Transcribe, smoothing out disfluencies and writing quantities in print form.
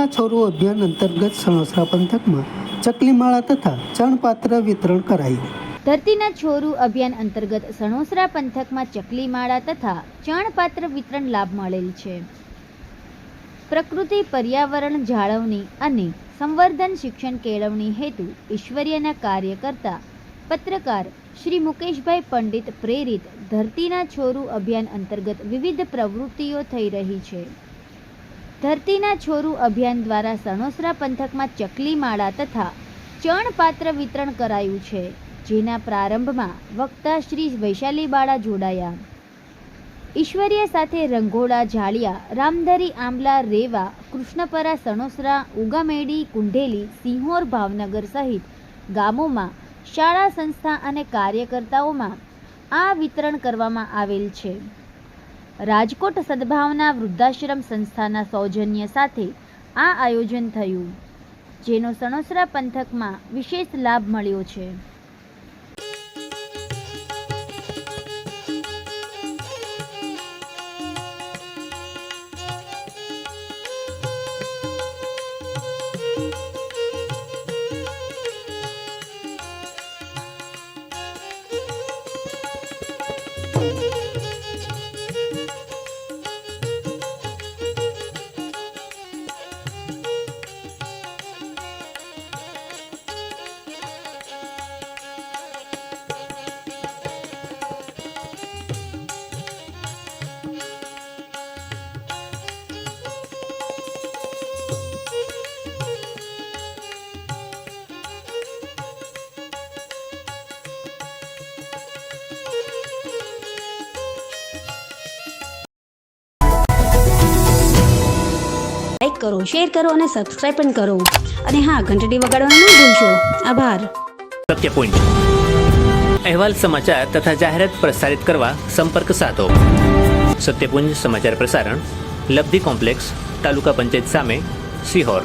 ધરતીના છોરું અભિયાન અંતર્ગત સણોસરા પંથકમાં ચકલીમાળા તથા ચણપાત્ર વિતરણ કરાયું. ધરતીના છોરું અભિયાન અંતર્ગત સણોસરા પંથકમાં ચકલીમાળા તથા ચણપાત્ર વિતરણ લાભ મળેલ છે. પ્રકૃતિ પર્યાવરણ જાળવણી અને સંવર્ધન શિક્ષણ કેળવણી હેતુ ઈશ્વરીયના કાર્ય કરતા પત્રકાર શ્રી મુકેશભાઈ પંડિત પ્રેરિત ધરતીના છોરું અભિયાન અંતર્ગત વિવિધ પ્રવૃત્તિઓ થઈ રહી છે. ધરતીના છોરું અભિયાન દ્વારા સણોસરા પંથકમાં ચકલીમાળા તથા ચણપાત્ર વિતરણ કરાયું છે, જેના પ્રારંભમાં વક્તા શ્રી વૈશાલીબાળા જોડાયા. ઈશ્વરીય સાથે રંગોળા, જાળિયા, રામધરી, આંબલા, રેવા, કૃષ્ણપરા, સણોસરા, ઉગામેડી, કુંઢેલી, સિંહોર, ભાવનગર સહિત ગામોમાં શાળા, સંસ્થા અને કાર્યકર્તાઓમાં આ વિતરણ કરવામાં આવેલ છે. રાજકોટ સદભાવના વૃદ્ધાશ્રમ સંસ્થાના સૌજન્ય સાથે આ આયોજન થયું, જેનો સણોસરા પંથકમાં વિશેષ લાભ મળ્યો છે. લાઈક કરો, શેર કરો અને સબસ્ક્રાઇબ પણ કરો. અને હા, ઘંટડી વગાડવાનું ન ભૂલશો. આભાર. સત્યપુંજ અહેવાલ, સમાચાર તથા જાહેરાત પ્રસારિત કરવા સંપર્ક સાધો. સત્યપુંજ સમાચાર પ્રસારણ, લબ્ધિ કોમ્પ્લેક્સ, તાલુકા પંચાયત સામે, સિહોર.